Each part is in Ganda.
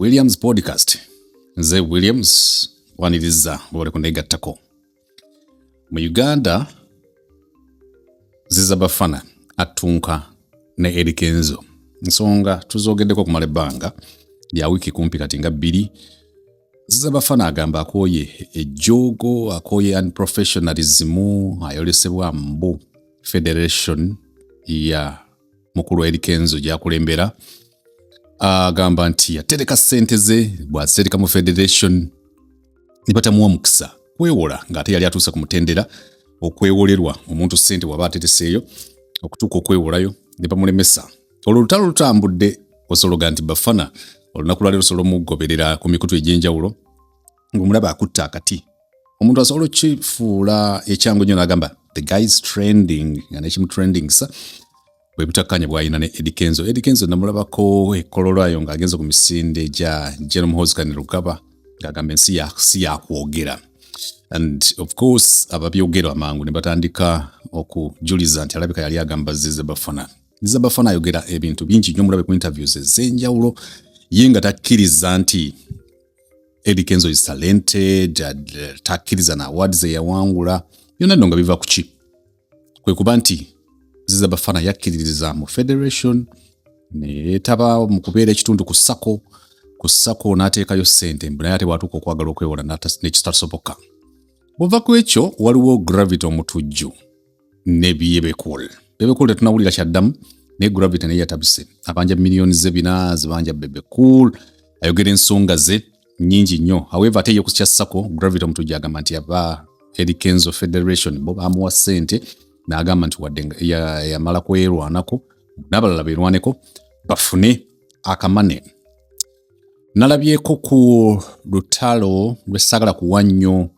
Williams podcast. Nze Williams waniriza bwole kundegattako. Mu Uganda Ziza Bafana atunka ne Eddy Kenzo. Nsonga tuzogeddeko kumala ebbanga lya wiki kumpi kati nga 2. Ziza Bafana agamba akoye ejjogo, akoye unprofessionalism, ayolesebwa mbu federation ya mukulu Eddy Kenzo gyakulembera. Agamba nti yatereka ssente ze bw'azitereka mu federation nibatamuwa mukisa kwewola ng'ate yali atuuse ku mutendera okwewolerwa omuntu ssente waba atereseeyo okutuuka okwewolayo ne bamulemesa. Olwo olutalo lutambudde osologa nti Bafana olunaku lwali lusobola omugoberera ku mikutu egy'enjawulo ng'omulaba akutta akati. Omuntu asobola okukifuula ekyangu nnyo n'agamba the guy is trending nga n'ekimu trending sa bwe butakkanya bw'alina ne Eddy Kenzo. Eddy Kenzo namulabako ekkololwayo ng'agenze ku misinde gya General Muhoozi Kainerugaba ng'agamba ensi si yakwogera. And of course ababyogera amangu ne batandika okujuliza nti alabika yali agamba Ziza Bafana. Ziza Bafana ayogera ebintu bingi nnyo mulabe ku interviews ez'enjawulo ye nga takkiriza nti Eddy Kenzo is talented, takkiriza na awards eyawangula. Byonna nno nga biva ku ki? Kwe kuba nti Ziza Bafana yakkiririza mu federation ne taba mu kubeera ekitundu ku ssako n'ateekayo ssente naye ate bw'atuuka okwagala okwewola n'ekitasoboka. Bw'ova ku ekyo waliwo Gravity Omutujju ne Bebe tetunawulira kyaddamu naye Gravity naye yatabise abanja millions ze 4 zibanja Bebe ayogera ensonga ze nnyingi nnyo. However ate ye ku kyassako Gravity Omutujju agamba nti aba Eddy Kenzo Federation bo bamuwa ssente n'agamba nti wadde yamala kwerwanako n'abalala beerwaneko bafune akamane. Nalabyeko ku lutalo lw'essagala kuwa nnyo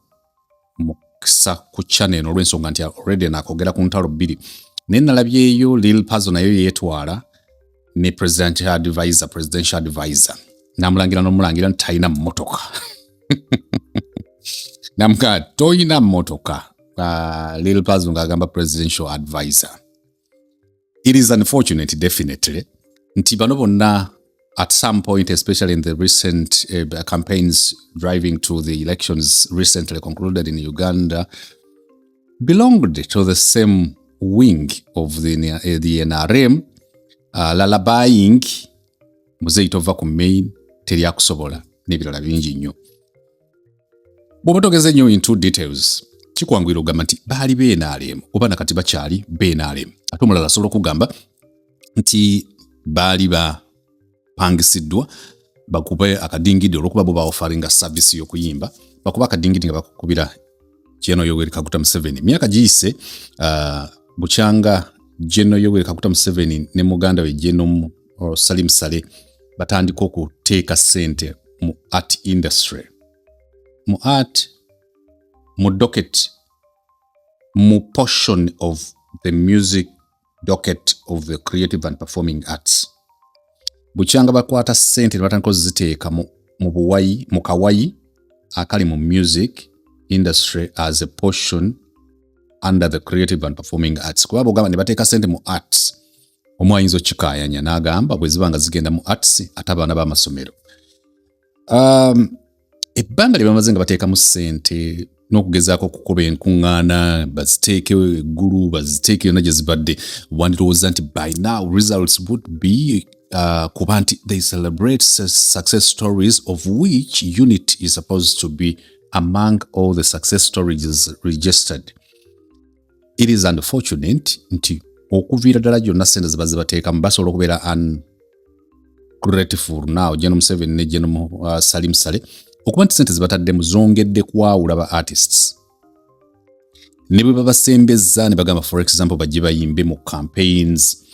mukisa ku channel olw'ensonga nti already naakogera ku ntalo 2. Naye nalabyeyo Lil Puzzle nayo yeetwala ne presidential advisor namulangira n'omulangira nti talina mmotoka. Namugaa toyina mmotoka. Lil Puzzle ng'agamba presidential advisor. It is unfortunate definitely nti bano bonna at some point, especially in the recent campaigns driving to the elections recently concluded in Uganda, belonged to the same wing of the NRM, lullabying muzeitova ku main teryakusobola n'ebirala bingi nnyo. Bw'oba togeze nnyo into details kikwanguyira okugamba nti baali NRM oba nakati bakyali NRM. Ate omulala asobola okugamba nti baali bapangisiddwa bakube akadingidi olw'okuba bo baofaringa service y'okuyimba bakuba akadingidi nga bakukubira General Yoweri Kaguta Museveni. Myaka giyise bukyanga General Yoweri Kaguta Museveni ne muganda we General Salim Saleh batandika okuteeka ssente mu art industry, mu art, mu docket, mu portion of the music docket of the creative and performing arts. Bukyanga bakwata ssente ne batandika oziteeka mu buwayi, mu kawayi akali mu music industry as a portion under the creative and performing arts. Kuba bogamba ne bateeka ssente mu arts, omu ayinza okikaayanya n'agamba bwe ziba nga zigenda mu arts ate abaana b'amasomero. Ebbanga lye bamaze nga bateekamu ssente n'okugezaako okukuba enkuŋŋaana baziteeke eggulu baziteeke yonna gye zibadde wandirowooza nti by now results would be kuba nti they celebrate success stories of which unit is supposed to be among all the success stories registered. It is unfortunate nti okuviira ddala gyonna ssente ziba zibateekamu basobola okubeera ungrateful now General Museveni ne General Salim Saleh okuba nti ssente zibataddemu zongedde kwawula ba artists. Ne bwe babasembezza ne bagamba for example bajje bayimbe mu campaigns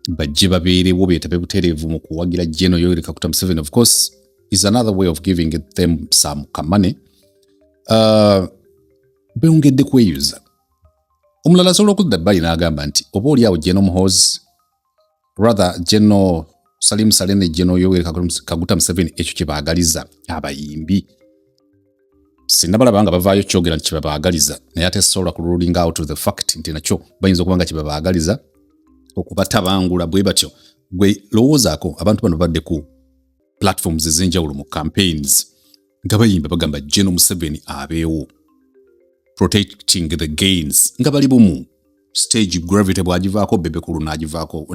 bajje babeerewo beetabe butereevu mu kuwagira General Yoweri Kaguta Museveni, of course is another way of giving them some money. Beongedde kweyuza. Omulala asobola okudda ebbali n'agamba nti oba oliawo General Muhoozi rather General Salim Saleh ne General Yoweri Kaguta Museveni ekyo kye baagaliza abayimbi. Sinna balaba nga bavaayo kyogera nti kye babaagaliza naye ate sobola ku ruling out to the fact nti nakyo bayinza okuba nga kye babaagaliza okubatabangula bwe batyo. Gwe lowoozaako abantu bano badde ku platforms ezenjawulo mu campaigns nga bayimba bagamba General Museveni abeewo protecting the gains nga bali bumu stage gravity bwagivaako Bebe kulu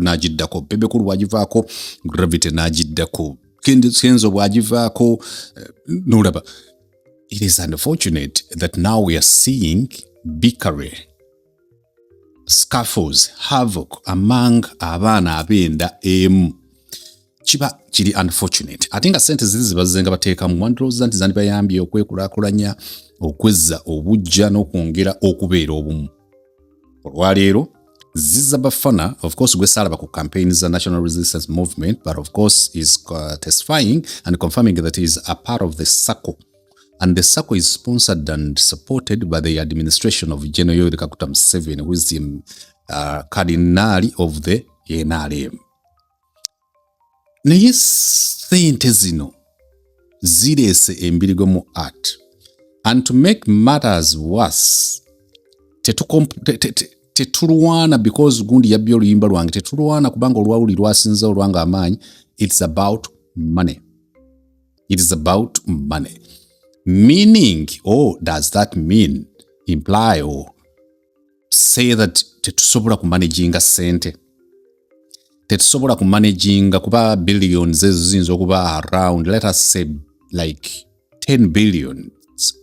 nagiddako Bebe kulu bwagivaako gravity nagiddako Kenzo bwagivaako nolaba. It is unfortunate that now we are seeing bickering, scuffles, havoc among abaana abenda emu. Kiba kiri unfortunate. Ate nga sente zizi bazenga bateekamu wandowooza nti zandibayambye okwekulaakulanya, okwezza obujja n'okwongera okubeera obumu. Olwaleero Ziza Bafana, of course, gwe salaba ku campaign za National Resistance Movement, but of course is testifying and confirming that he is a part of the circle. And the circle is sponsored and supported by the administration of General Yoweri Kaguta Museveni, who is the cardinal of the NRM. Naye sente zino zireese embirigo mu art. And to make matters worse, tetulwana because gundi yabbye oluyimba lwange, tetulwana kubanga olwawuli lwasinza olwanga amaanyi. It's about money. It is about money. Meaning, does that mean, imply or say that tetusobola kumanaginga sente? Tetusobola kumanaginga kuba billions ezo ziyinza okuba around, let us say like 10 billions.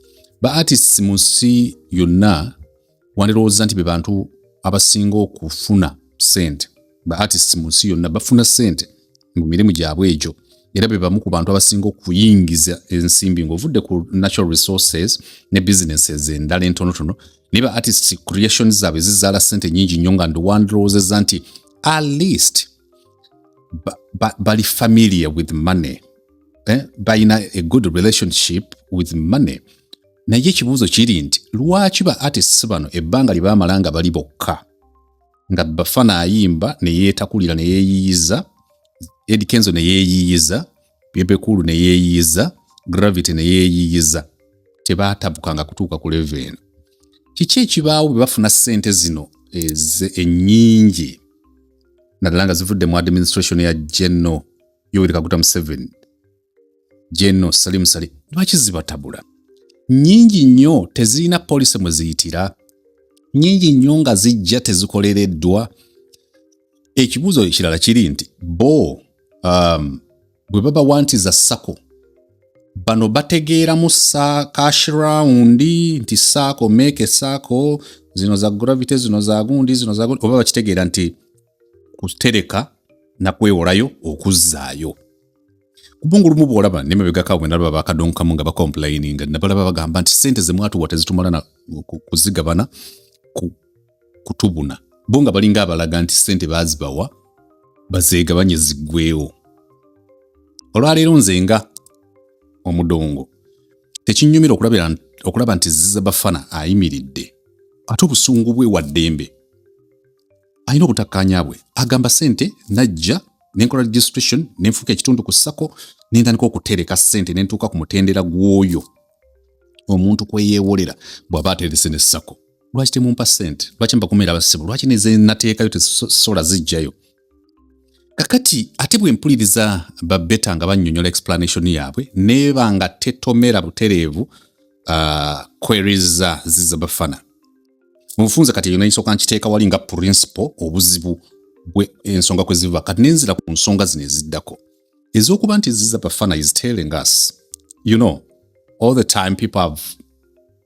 Ba artists mu nsi yonna wandirowooza nti be bantu abasinga okufuna sente. Ba artists mu nsi yonna bafuna sente mu mirimu gyabwe egyo. Era be bamu ku bantu abasinga okuyingiza ensimbi ng'ovudde ku natural resources ne businesses endala entonotono. Niba artists creations zaabwe zizaala sente nyingi nnyo nga wandirowoozezza nti at least bali familiar with money. Balina a good relationship with money. Naye ekibuuzo kiri nti lwaki ba artists bano ebbanga lye baamala nga bali bokka nga Bafana ayimba ne yeetakulira ne yeeyiyiza, Eddy Kenzo ne yeeyiyiza, Bebe kulu ne yeeyiyiza, Gravity ne yeeyiyiza, tebaatabukanga kutuuka ku level eno. Kiki ekibaawo bwe bafuna ssente zino ennyingi naddala nga zivudde mu administration ya General Yoweri Kaguta Museveni, General Salim Sali, lwaki zibatabula? Nyingi nnyo tezirina police mwe ziyitira, nyingi nnyo nga zijja tezikolereddwa. Ekibuuzo ekirala kiri nti bwe baba wantiza sako bano bategeera mu cash round nti sako make sako zino za Gravity zino za gundi zino za gundi, oba bakitegeera nti kutereka na kwewolayo okuzzaayo. Kubungu lumu bwolaba nemabega kaabwe bwe nalaba bakadonkamu nga bacomplaining nabalaba bagamba nti sente ze mwatuwa tezitumala na kuzigabana kutubuna. Bo nga balinga abalaga nti sente baazibawa bazeegabanye ziggwewo. Olwaleero nze nga omudongo tekinnyumira okulaba nti Ziza Bafana ayimiridde ate obusungu bwe wa ddembe alina obutakkaanya bwe agamba sente najja nenkola registration nenfuuka ekitundu ku sako nentandika okutereka sente nentuuka ku mutendera gw'oyo omuntu kweyeewolera bw'aba aterese ne sako. Lwaki temumpa sente? Lwaki mbakumira abasibu? Lwaki nezenateekayo tezisobola zijjayo? Kakati ate bwe mpuliriza babeta nga bannyonnyola explanation yaabwe neeba nga tetomera butereevu queries za Ziza Bafana. Mufunza kati yonna isooka nkiteeka wali nga principle obuzibu bwe ensonga kwe ziva kati nenzira ku nsonga zino eziddako ez'okuba nti Ziza Bafana is telling us, you know, all the time people have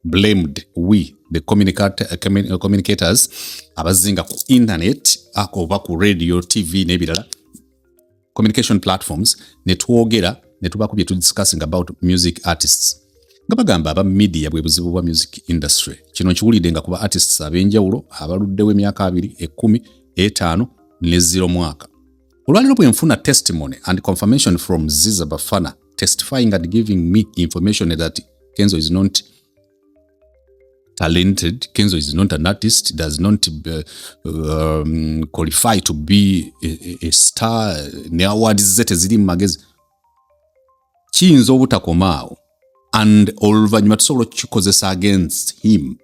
blamed the communicators abazinga ku internet oba ku radio, TV n'ebirala communication platforms netwogera netubaako bye discussing about music artists nga bagamba aba media bwe buzibu bwa music industry. Kino kiwulidde nga kuba artists ab'enjawulo abaluddewo emyaka 2, 10, 5 ne 0 mwaka. Olwaleero bwe nfuna testimony and confirmation from Ziza Bafana testifying and giving me information that Kenzo is not talented, Kenzo is not an artist, does not qualify to be a star, ne awards zete ziri mu magezi, kiyinza obutakomaawo and oluvannyuma tusobola kikozesa against him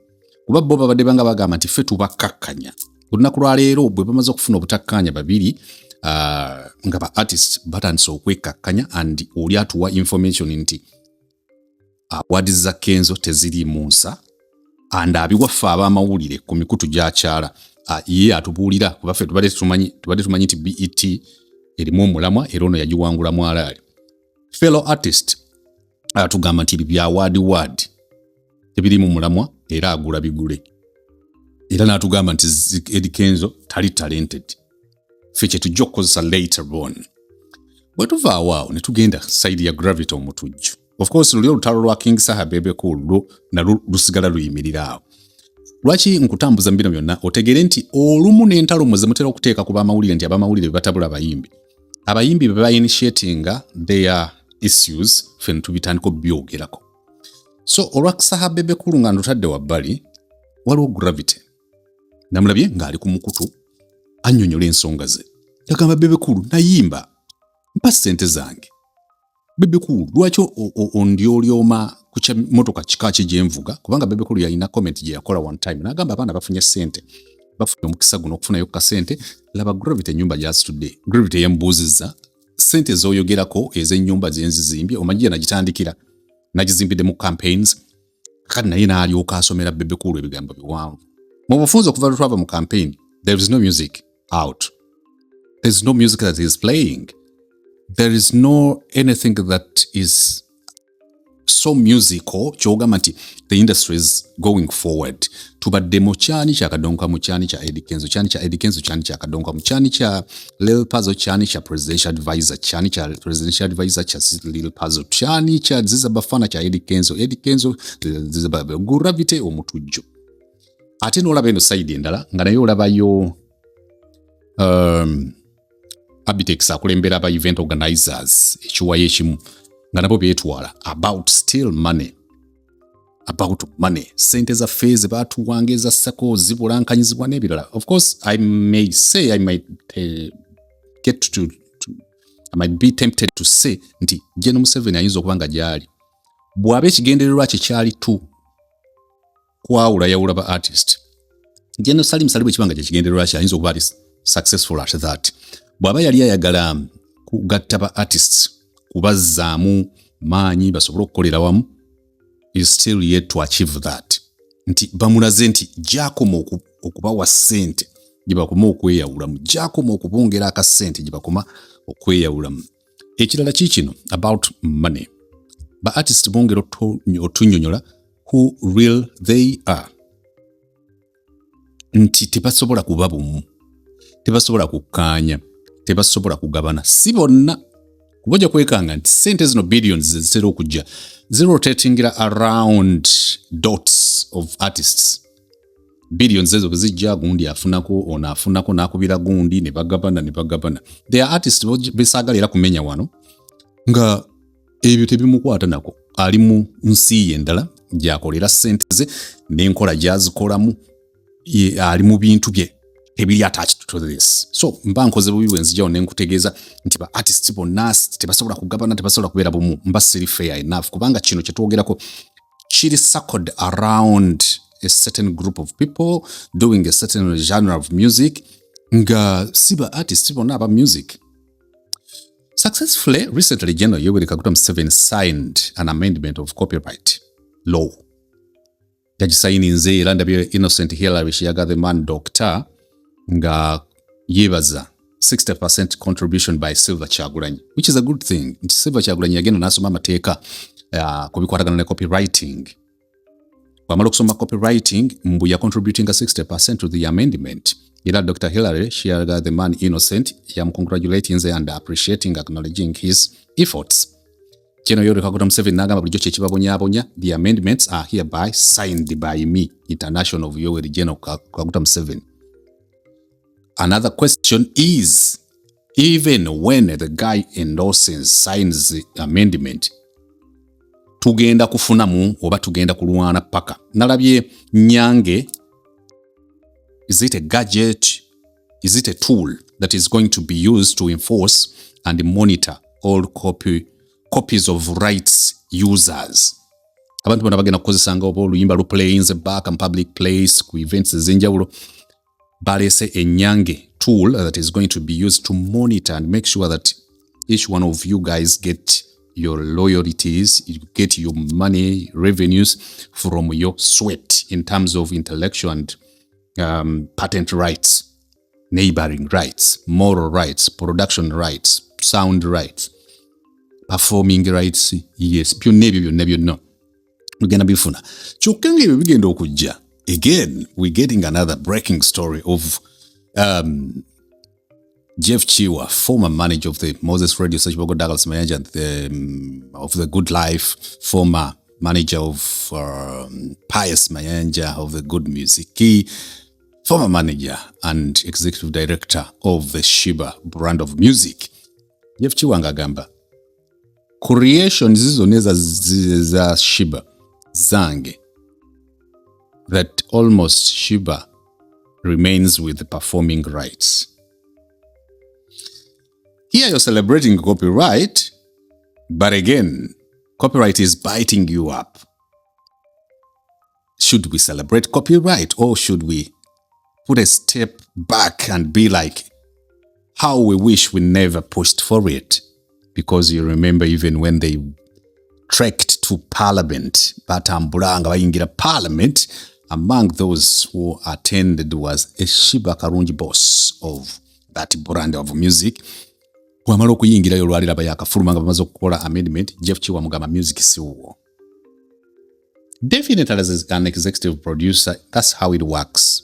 kuba bo babadde banga bagamba nti ffe tubakkakkanya. Olunaku lwa leero bwe bamaze okufuna obutakkaanya babiri nga ba artist batandise okwekkakkanya and oli atuwa information nti awadi za Kenzo teziri munsa and abiwaffe ab'amawulire ku mikutu gy'akyala ye atubuulira kubaffe tubadde tumanyi nti BET erimu omulamwa era ono yagiwangula mwalaali. Fellow artist atugamba nti bya wadi tebirimu mulamwa era agula bigule. Era n'atugamba nti Eddy Kenzo tali talented. Ffe kye tujja okukozesa later on. Bwe tuva awo ne tugenda side ya Gravity Omutujju. Of course luli olutalo lwa King Saha Bebe Cool na lusigala luyimirira awo. Lwaki nkutambuza mbino byonna otegere nti olumu n'entalo muze mutera okuteeka ku b'amawulire nti ab'amawulire batabula abayimbi. Abayimbi beba initiatinga their issues ffe ne tubitandika obyogerako. So olwa Saha Bebe Cool nga ndutadde wabbali waliwo Gravity. Namulabye ng'ali ku mukutu annyonnyola ensonga ze. Yagamba Bebe Cool nayimba mpa ssente zange. Bebe Cool lwaki ondyolyoma ku motoka kika kyenvuga kubanga Bebe Cool yalina comment gye yakola one time n'agamba abaana bafunye ssente bafunye omukisa guno okufunayo ka ssente laba Gravity ennyumba gy'asitudde. Gravity yambuuzizza ssente z'oyogerako ez'ennyumba ze nzizimbye omanyi gye nagitandikira nagizimbidde mu campaigns kati naye n'alyoka asomera Bebe Cool ebigambo biwanvu. Mu bufunze okuva lutwava mu campaign there is no music out. There is no music that is playing. There is no anything that is so musical kyogamba nti the industry is going forward. Tubadde mu kyani kyakadonka mu kyani kya Eddy Kenzo, kyani kya Eddy Kenzo, kyani kyakadonka mu kyani kya Lil Puzzle, kyani kya presidential advisor, kyani kya presidential advisor kya Lil Puzzle, kyani kya Ziza Bafana kya Eddy Kenzo, Eddy Kenzo Ziza Bebe Gravity Omutujju. Ate n'olaba eno side endala nga naye olabayo Abitex akulembera aba event organizers ekiwayo ekimu nga nabo beetwala about still money. About money. Sente za feze batuwange eza sako zibulankanyizibwa n'ebirala. Of course, I may say, I might be tempted to say nti Gen. Museveni ayinza okubanga gyali. Bw'abe ekigendererwa kye kyali tu kwawula yawula ba artist. Gen. Salim Salibu ekibanga kye kigendererwa kye ayinza okuba ali successful at that. Bw'aba yali ayagala kugatta ba artists kubazzaamu maanyi basobole okukolera wamu is still yet to achieve that. Nti bamulaze nti gyakoma okubawa ssente gye bakoma okweyawulamu, gyakoma okubongera akassente gye bakoma okweyawulamu. Ekirala kikino about money. Ba artist bongera otunnyonnyola who real they are. Nti tebasobola kuba bumu, tebasobola kukkaanya, tebasobola kugabana. Si bonna kubajja kwekanga nti ssente zino billions zitera okujja rotating around dots of artists. Billions ezo bezijja gundi afunako ona afunako nakubira gundi ne bagabana. There are artists besaagala era kumenya wano nga ebyo tebimukwata nako. Ali mu nsi endala gyakolera ssente ze n'enkola gyazikolamu ali mu bintu bye ebiri attached to this. So mba nkoze bubi bwenzijjawo nenkutegeeza nti ba artists bonna tebasobola kugabana, tebasobola kubeera bumu. Mba siri fair enough kubanga kino kye twogerako kiri circled around a certain group of people doing a certain genre of music nga si ba artists bonna aba music. Successfully, recently General Yoweri Kaguta Museveni signed an amendment of copyright law. Yagisayininze era ndabye Innocent Hillary Shiyaga the man doctor nga yebaza 60% contribution by Silver Kyagulanyi, which is a good thing. Silver Kyagulanyi agenda nasoma amateeka kubikwatagana ne copywriting. Wamala okusoma copywriting mbu ya contributing 60% to the amendment. Era Dr. Hillary Shiyaga the man Innocent congratulating and appreciating, acknowledging his efforts. Kino Yoweri Kaguta Museveni n'agamba bulijjo kye kibabonyaabonya. The amendments are hereby signed by me, International of Yoweri General Kaguta Museveni. Another question is, even when the guy endorses, signs the amendment, tugenda kufunamu oba tugenda kulwana paka. Nalabye Nyange, is it a gadget? Is it a tool that is going to be used to enforce and monitor all copies of rights users? Abantu bonna bagenda kukozesanga oba oluyimba luplayinze back in public place ku events ezenjawulo balese Enyange tool that is going to be used to monitor and make sure that each one of you guys get your loyalties, you get your money, revenues from your sweat in terms of intellectual and patent rights, neighboring rights, moral rights, production rights, sound rights, performing rights, yes, byonna bigenda bifuna. Kyokka ng'ebyo bigenda okujja. Again, we're getting another breaking story of Jeff Chiwa, former manager of the Moses Radio Search Bogo Douglas manager of the Good Life, former manager of Pius Mayanja of the Good Music, former manager and executive director of the Shiba brand of music. Jeff Chiwa ngagamba creation zizoneza za Shiba zange that almost Shiba remains with the performing rights. Here you're celebrating copyright, but again, copyright is biting you up. Should we celebrate copyright, or should we put a step back and be like, how we wish we never pushed for it? Because you remember even when they trekked to Parliament, batambulanga bayingira Parliament, among those who attended was a Shiba Karungi boss of that brand of music. Wamala okuyingirayo olwalira bayakafulumanga bamaze okukola amendment, Jeff Chiwa mugamba music siwo. Definitely as an executive producer, that's how it works.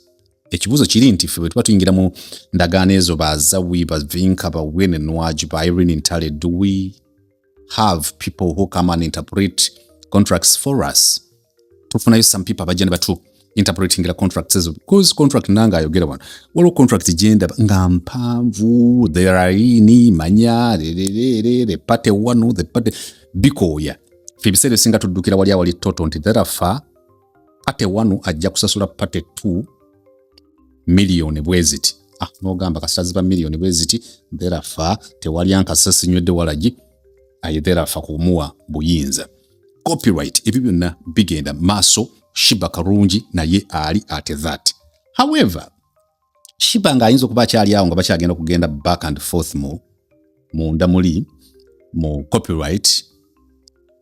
Ekibuzo kiri nti ffe bwe tuba tuyingira mu ndagaano ezo bazawi, bavinka, bawene nwaji, ba Irene Ntale, do we have people who come and interpret contracts for us? Tufunayo some people abajja ne batu interpreting the contracts ezo, because contract nanga ayogera wano waliwo contract genda nga mpanvu, there are ini manya the pate wanu the pate bikoya ffe ebiseera ebisinga tuddukira wali awali toto nti therafa pate wanu ajja kusasula pate 2 million bweziti n'ogamba kasitaziba million bweziti therafa tewali ankasasi nywedde walagi aye therafa kumuwa buyinza. Copyright ebyo byonna bigenda maaso, Shiba Karungi naye ali at that. However, Shiba nga ayinza okuba akyali awo nga bakyagenda kugenda back and forth munda muli mu copyright,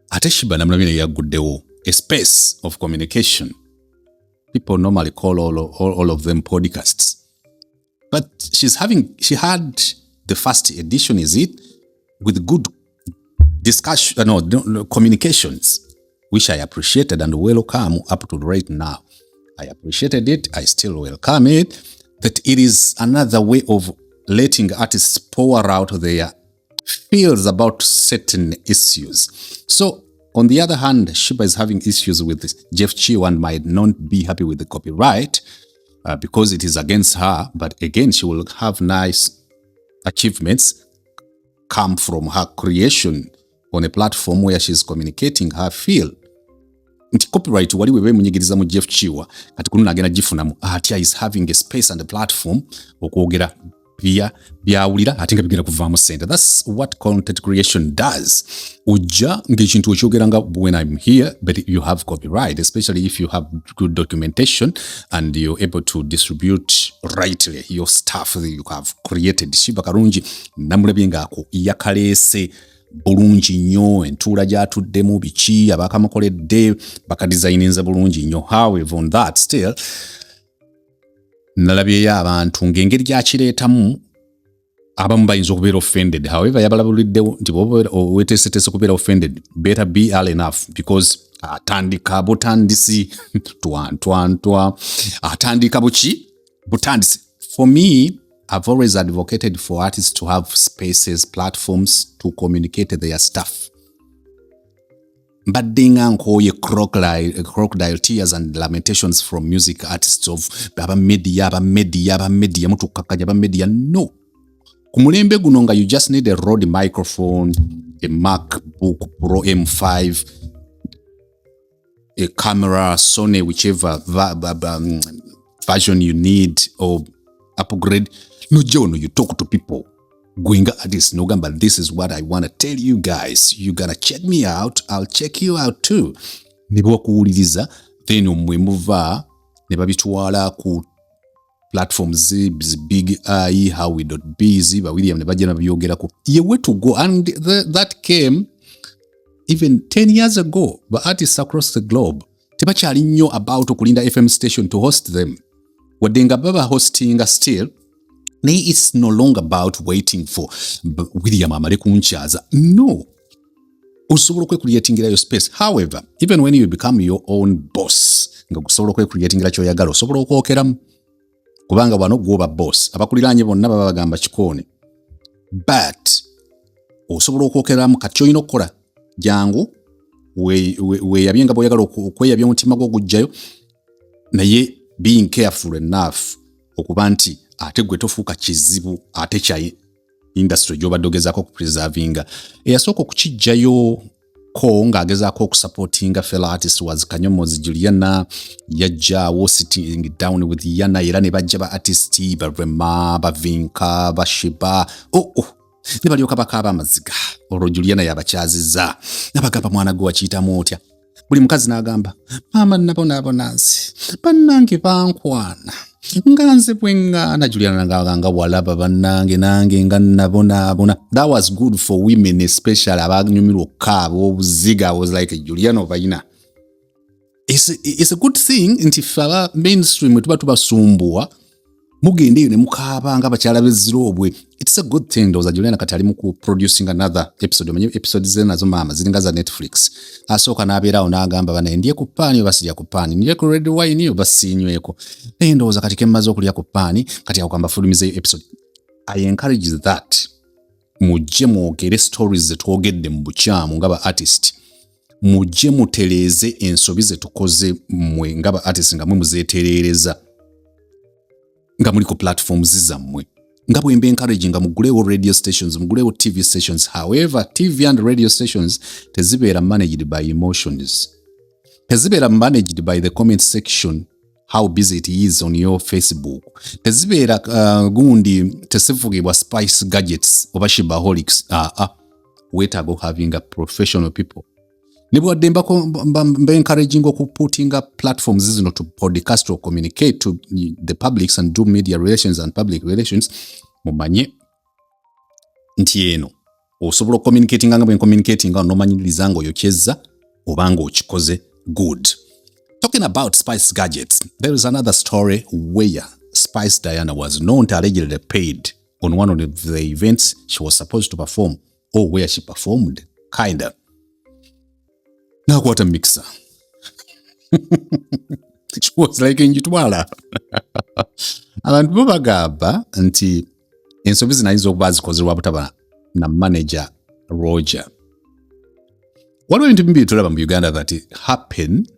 ate Shiba namulabye yaguddewo a space of communication. People normally call all of them podcasts. But she had the first edition, is it, with good discussion, communications, which I appreciated and welcome up to right now. I appreciated it. I still welcome it. That it is another way of letting artists pour out their feels about certain issues. So, on the other hand, Shiba is having issues with Jeff Chiwa and might not be happy with the copyright because it is against her. But again, she will have nice achievements come from her creation on a platform where she's communicating her feel. Nti copyright wali wewe munyigiriza mu Jeff Chiwa kati kuno nagenda gifunamu atya is having a space and a platform okwogera byawulira ate nga bigenda kuvaamu sente. That's what content creation does. Ujja ng'ekintu okyogeranga when I'm here, but you have copyright, especially if you have good documentation and you're able to distribute rightly your stuff that you have created. Shiba Karungi namulabye ng'ako yakaleese bulungi nnyo, entuula gyatuddemu biki abakamukoledde bakadesigninza bulungi nnyo. However, on that still nalabyeyo abantu ng'engeri gyakireetamu abamu bayinza okubeera offended. However, yabalabuliddewo nti bw'oba weeteeseteese kubeera offended, better be early enough, because atandika butandisi twantwantwa atandika butandisi. For me, I've always advocated for artists to have spaces, platforms to communicate their stuff. Mbadinga nkoye crocodile tears and lamentations from music artists of aba media mutukakanya aba media. No. Kumulembe guno nga you just need a Rode microphone, a MacBook Pro M5, a camera, Sony, whichever version you need or upgrade. No, John, you talk to people. Going at this, no gamba, this is what I want to tell you guys. You gotta check me out. I'll check you out too. Nibo kuwuliriza, then umwemuva, nebabitwala ku platforms big eye how we dot busy ba William ne bajja byogerako ye way to go and that came even 10 years ago but artists across the globe tebakyali nnyo about okulinda FM station to host them wadenga baba hosting still naye it's no longer about waiting for William amale kunchaza no osobola okwecreatingira yo space however even when you become your own boss nga kusobola okwecreatingira kyoyagala osobola okwokeramu kubanga wano gwoba boss abakuliranye bonna baba bagamba kikone but osobola okwokeramu kati oyina okukola jangu weyabyenga boyagala okweyabya omutima gwo gujjayo naye being careful enough okuba nti ate gwe tofuuka kizibu ate kya industry gy'obadde ogezaako okupreservinga eyasooka okukijjayo ko ng'agezaako okusupportinga fellow artist was Kanyomozi Juliana yajjaawo sitting down with Yana era ne bajja ba artist Barema Bavinka Bashiba ne balyoka bakaaba amaziga olwo Juliana yabakyaziza nabagamba mwana gwe wakiyitamu otya buli mukazi n'agamba maama nabonansi bannange bankwana nga nze bwengana Juliana nga walaba bannange nange nga nabonabona that was good for women especially abanyumirwa okaabo obuziga was like Juliana obayina it's a good thing nti fala mainstream tuba tubasumbuwa mugende ne mukaaba nga bakyala bezirobwe it's a good thing ndoza Juliana katali mu producing another episode manye episode zena zo mama zilinga za Netflix asooka nabeerawo n'agamba bana ndiye ku pani basirya ku pani ndiye ku red wine yo basinyweko naye ndoza kati kemaze okulya ku pani kati akugamba fulumize episode I encourage that mujje mwogere stories zetwogedde mu bukyamu ngaba artist mujje mutereeze ensobi zetukoze mwe ngaba artist nga mwe muzeeterereza nga muli ku platforms zammwe nga bwe mbe encouraging nga mugulewo radio stations mugulewo TV stations however TV and radio stations tezibeera managed by emotions tezibeera managed by the comment section how busy it is on your Facebook tezibeera gundi tesivugibwa spice gadgets oba shibaholics wetaaga having a professional people Nibwadde mbe encouraging putting up platforms zino to podcast or communicate to the publics and do media relations and public relations mumanye nti eno osobola communicating nga communicating no manyiriza ngo yokyeza obanga okikoze good. Talking about Spice gadgets, there is another story where Spice Diana was known to allegedly paid on one of the events she was supposed to perform or where she performed kinda. Now what a mixer. She was like njitwala. Abantu bo bagamba nti ensobi zinayiza okuba zikozerwa butaba na manager Roger. What went to be told about Uganda that it happened,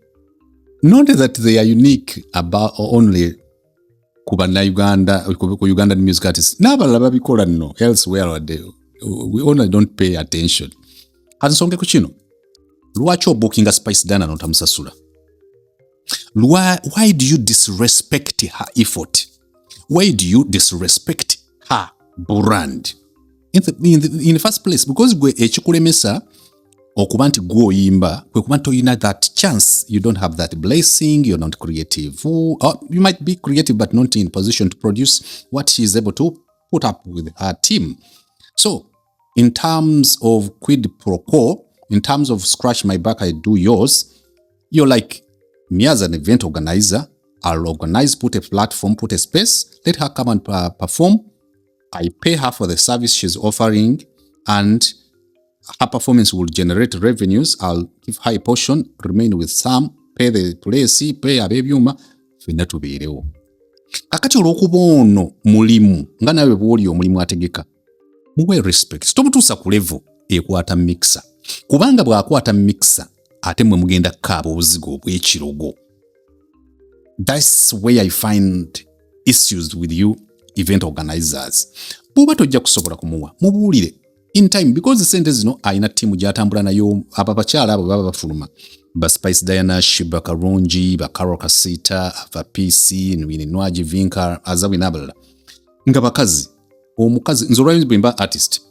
not that they are unique about only kubana Uganda, Ugandan music artists. N'abalala babikola no elsewhere we only don't pay attention. Hansonge ku kino. Lwaki obukinga Spice Diana n'otamusasula? Why do you disrespect her effort? Why do you disrespect her brand? In the first place, because gwe ekikulemesa okuba nti gwe oyimba kwe kuba nti oyina that chance, you don't have that blessing, you're not creative. Or you might be creative but not in position to produce what she is able to put up with her team. So, in terms of quid pro quo, in terms of scratch my back, I do yours, you're like, me as an event organizer, I'll organize, put a platform, put a space, let her come and perform. I pay her for the service she's offering, and her performance will generate revenues. I'll give her a portion, remain with some, pay the place, pay abebyuma, fena tubeerewo. Kakati olw'okuba ono mulimu, nga nawe bw'oli omulimu ategeka, muwe respect. Tomutuusa ku level ekwata mixer. Kubanga bw'akwata mixer, ate mwe mugenda kukaaba obuzigo obw'ekirogo. That's where I find issues with you event organizers. Bw'oba tojja kusobola kumuwa, mubuulire in time, because sente zino ayina ttiimu gy'atambula nayo, abakyala abo baba bafuluma. Ba Spice Diana, Shiba Karungi, ba Carol Kasita, aba PC, Nwinwaji Vinka, azawe n'abalala. Nga bakazi, omukazi, nze olw'ayinza bwemba artist,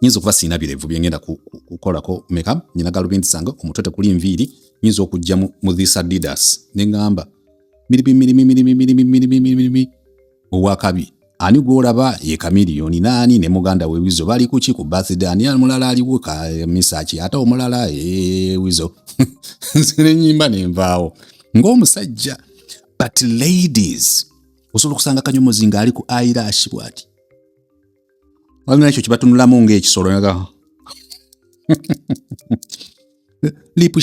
nyinza okuba siina birevu bye ngenda kukolako makeup, nyina galubindi zange, ku mutwe tekuli nviiri, nyinza okujja mu this Adidas, ne ngamba, miri owakabi ani gwolaba ye kamiliyoni nani ne muganda we Wizo bali kuki ku birthday ani mulala aliwo ka misachi ate omulala Wizo zine nyimba nenvaawo ng'omusajja. But ladies osobola okusanga Kanyomozi ng'ali ku eyelash bwati waliwo ekyo kibatunulamu ng'ekisolo naga lip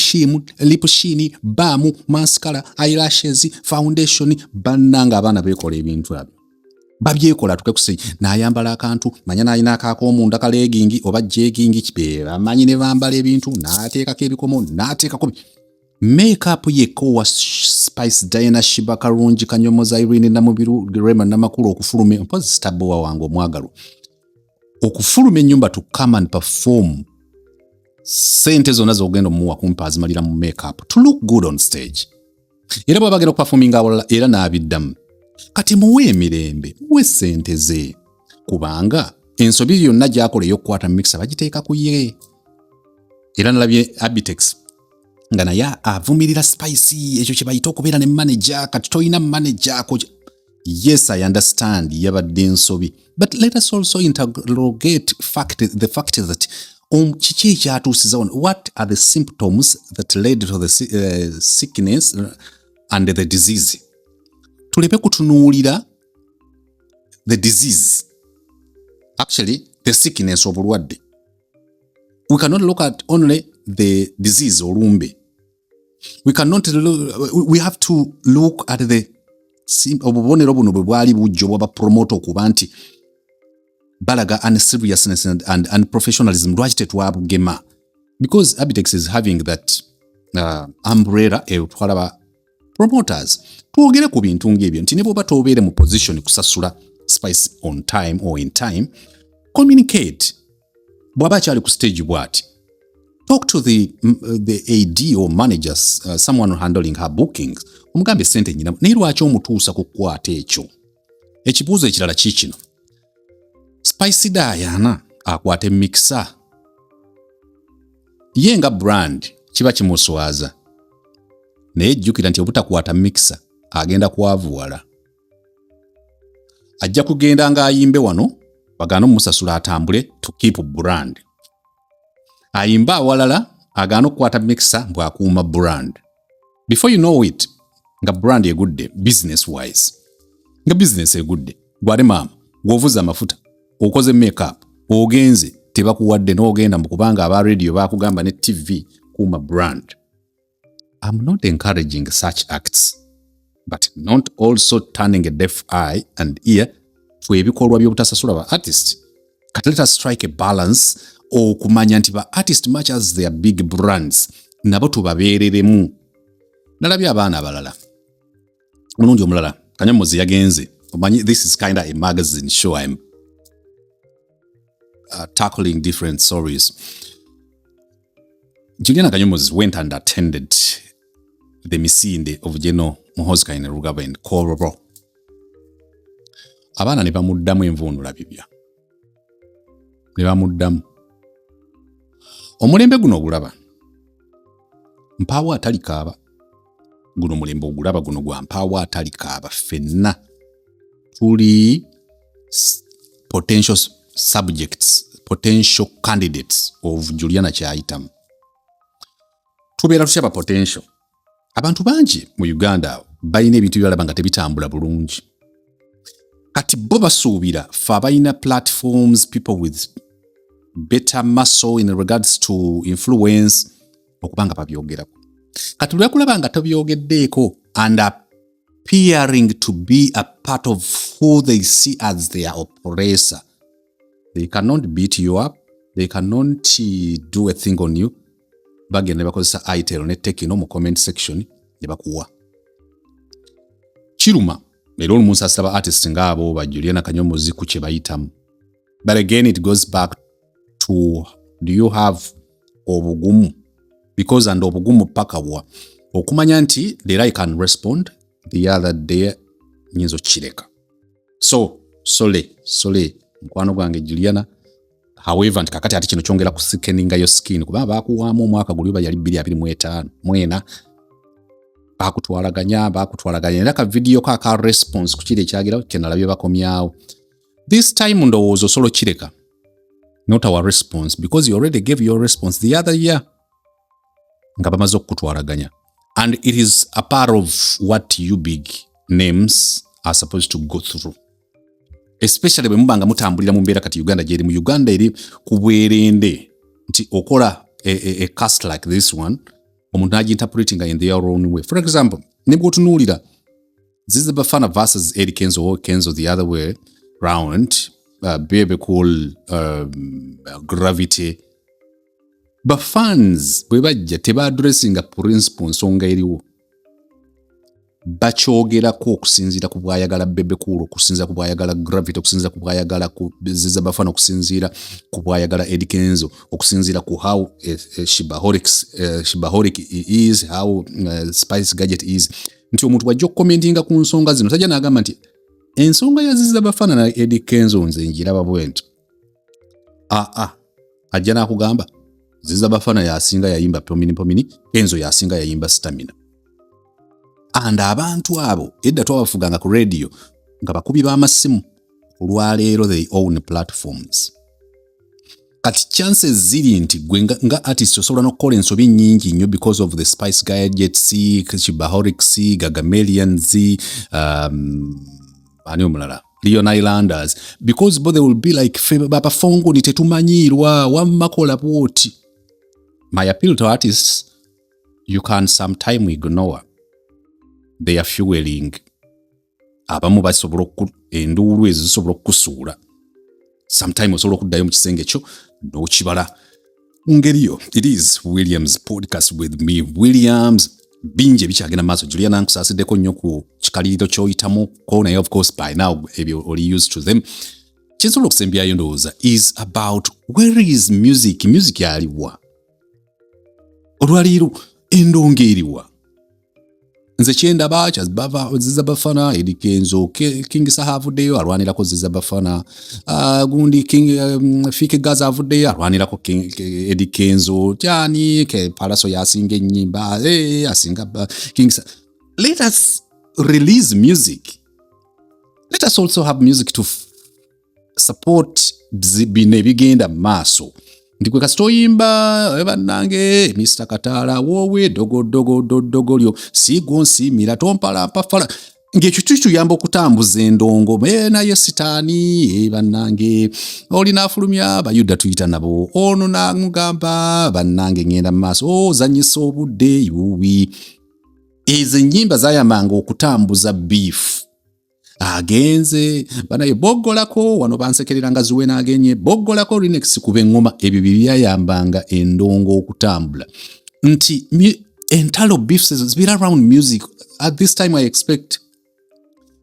sheen, balm, mascara, eyelashes, foundation, bannanga abaana beekola ebintu abyo. Babyekola tukekusi n'ayambala akantu manya n'alina akaako omunda ka legging oba jegging kibeera amanyi ne bambala ebintu n'ateekako ebikomo n'ateekako makeup yekowa Spice Diana Shiba Karungi Kanyomozi Irene Namubiru Rema Namakulu okufuluma mpozi stabbo wange omwagalo okufuluma ennyumba to come and perform sente zonna z'ogenda omuwa kumpa azimalira mu makeup to look good on stage era bw'aba agenda okuperforminga awalala era n'abiddamu kati muwe emirembe muwe sente ze kubanga ensobi yonna gy'akola ey'okukwata mixer bagiteeka ku ye era nalabye Abitex nga naye avumirira Spice ekyo kye bayita okubeera ne manager kati toyina manager ko. Yes, I understand yabadde ensobi but let us also interrogate the fact that kiki ekyatuusiza wano. What are the symptoms that led to the sickness and the disease? Tulebe kutunuulira the disease, actually the sickness obulwadde. We cannot look at only the disease olumbe. We have to look at the obubonero buno bwe bwali bujjo bwaba promote okuba nti balaga unseriousness and professionalism lwaki tetwabugema because Abitex is having that umbrella etwala promoters twogere ku bintu ng'ebyo nti ne bw'oba tobeere mu position kusasula Spice on time or in time communicate bw'aba akyali ku stage bw'ati talk to the AD or managers someone handling her bookings omugambe sente nyina naye lwaki omutuusa ku kukwata ekyo. Ekibuuzo ekirala kikino Spice Diana akwate mixer ye nga brand kiba kimuswaza naye jjukira nti obutakwata mixer agenda kwavuwala ajja kugenda ng'ayimbe wano bagaana omusasula atambule to keep brand ayimba awalala agaana okukwata mixer bw'akuuma brand before you know it nga brand egudde business wise nga business egudde gwale maama gwovuza amafuta okoze makeup ogenze tebakuwadde n'ogenda mu kubanga aba radio bakugamba ne TV kuuma brand. I'm not encouraging such acts but not also turning a deaf eye and ear to ebikolwa by'obutasasula ba artist. Kati let us strike a balance okumanya nti ba artist much as they are big brands nabo tubabeereremu. Nalabye abaana abalala omulundi omulala Kanyomozi yagenze omanyi this is kind of a magazine show I'm tackling different stories. Juliana Kanyomozi went and attended the misinde of General Muhoozi Kainerugaba in Korobo. Abaana ne bamuddamu envuunula bibya. Ne bamuddamu. Omulembe guno ogulaba. Mpaawo atali kaaba. Guno mulembe ogulaba guno gwa mpaawo atali kaaba. Ffenna tuli potential subjects, potential candidates of Juliana kyayitamu. Tubeera tukyaba potential. Abantu bangi mu Uganda balina ebintu byalaba nga tebitambula bulungi. Kati bo basuubira fe abalina platforms, people with better muscle in regards to influence okubanga babyogerako. Kati lwakulaba nga tobyogeddeeko and appearing to be a part of who they see as their oppressor. They cannot beat you up. They cannot do a thing on you. Bagenda bakozesa itel ne tekino mu comment section ne bakuwa. Kiruma era olumunsi asaba artist ng'abo ba Juliana Kanyomozi ku kye bayitamu. But again it goes back to do you have obugumu? Because and obugumu paka wa okumanya nti the I can respond the other day nyinzo kireka. So sole mkwano gwange Juliana. However nti kakati ati kino kyongera ku sickeninga yo skin kuba bakuwaamu omwaka guli ba yali 2025 mwena bakutwalaganya era ka video ka response kukire kyagira kenalabye bakomyawo. This time ndowooza solo kireka, not our response, because you already gave your response the other year nga bamaze okutwalaganya, and it is a part of what you big names are supposed to go through, especially bwe mubanga mutambulira mu mbeera kati Uganda gyeri mu Uganda eri kubwerende nti okola a cast like this one omuntu interpreting in their own way. For example, nibwo tunuulira Ziza Bafana versus Eddy Kenzo or Kenzo the other way round, Bebe cool gravity. Bafans bwe bajja teba addressinga principle nsonga eriwo, bakyogerako okusinziira ku bwayagala Bebe cool, okusinziira ku bwayagala gravity, okusinziira ku bwayagala ku Ziza Bafana, okusinziira ku bwayagala Eddy Kenzo, okusinziira ku how shibaholic is, how Spice Gadget is. Nti omuntu wajja okukomentinga ku nsonga zino tajja n'agamba nti ensonga ya Ziza Bafana na Eddy Kenzo nze njiraba bwenti. Ajja n'akugamba Ziza Bafana yasinga yayimba pomini, Kenzo yasinga yayimba stamina. And abantu abo edda twabafuganga ku radio nga bakubi b'amasimu, olwaleero they own platforms. Kati chances ziri nti gwe nga artist osobola n'okukola ensobi nnyingi nnyo because of the Spice Gadgets, Shibaholics, Gagamelians, ani omulala Leon Islanders, because both they will be like bapafongo ni tetumanyirwa wammakola bwoti. My appeal to artists, you can sometime ignore they are fueling abamu basobola enduulu ezo zisobola okukusuula, sometime osobola okuddayo mu kisenge kyo n'okibala ngeriyo. It is Williams podcast with me Williams. Bingi ebikyagenda maaso. Julia nankusasiddeko nnyo ku kikaliriro kyoyitamu ko naye of course by now ebyo oli used to them. Kyensobola okusembyayo ndowooza is about where is music yaliwa olwaliiro endongo eriwa. Nze kyendaba Ziza Bafana, Eddy Kenzo, King Saha avuddeyo alwanirako Ziza Bafana, gundi King Fike Gaza avuddeyo alwanirako Eddy Kenzo, Jani ke Palaso yasinga ennyimba, asinga King Saha. Let us release music. Let us also have music to support bino ebigenda maaso. Ndikwe kasitoyimba bannange Mr. Katala wowe dogo lyo sigonsi mira tompala mpafala ngekyo tuyamba okutambuza endongo naye sitaani bannange olina afulumya bayuda tuyita nabo ono nangamba bannange ngenda maaso zanyisa obudde yuwi. Ezo ennyimba zayambanga okutambuza beef. Agenze banaye boggolako wano bansekereranga ziwe nagenye boggolako remix kube ngoma ebyo byayambanga endongo okutambula nti entalo beefs been around music. At this time I expect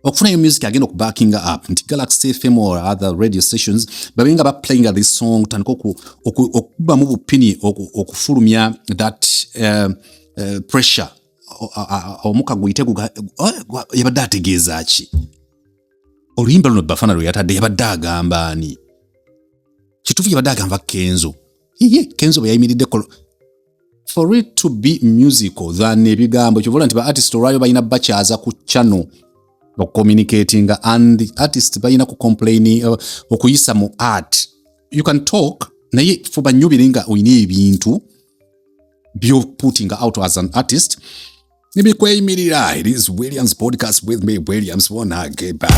okufuna yo music agenda okubacking up nti Galaxy FM or other radio stations babenga ba playing this song taniko okuba mu bupini okufulumya that pressure omuka guyite yabadde ategeeza ki oluyimba luno Bafana lwe yatadde yabadde agamba ani kituufu yabadde agamba Kenzo Kenzo bwe yayimiridde for it to be musical than ebigambo kyovola nti ba artist olwayo balina bakyaza ku channel communicating and the artist balina ku complain okuyisa mu art. You can talk naye for banyubire nga oyina ebintu byo putting out as an artist. Nibi kweyimirira. It is Williams podcast with me Williams. Bye.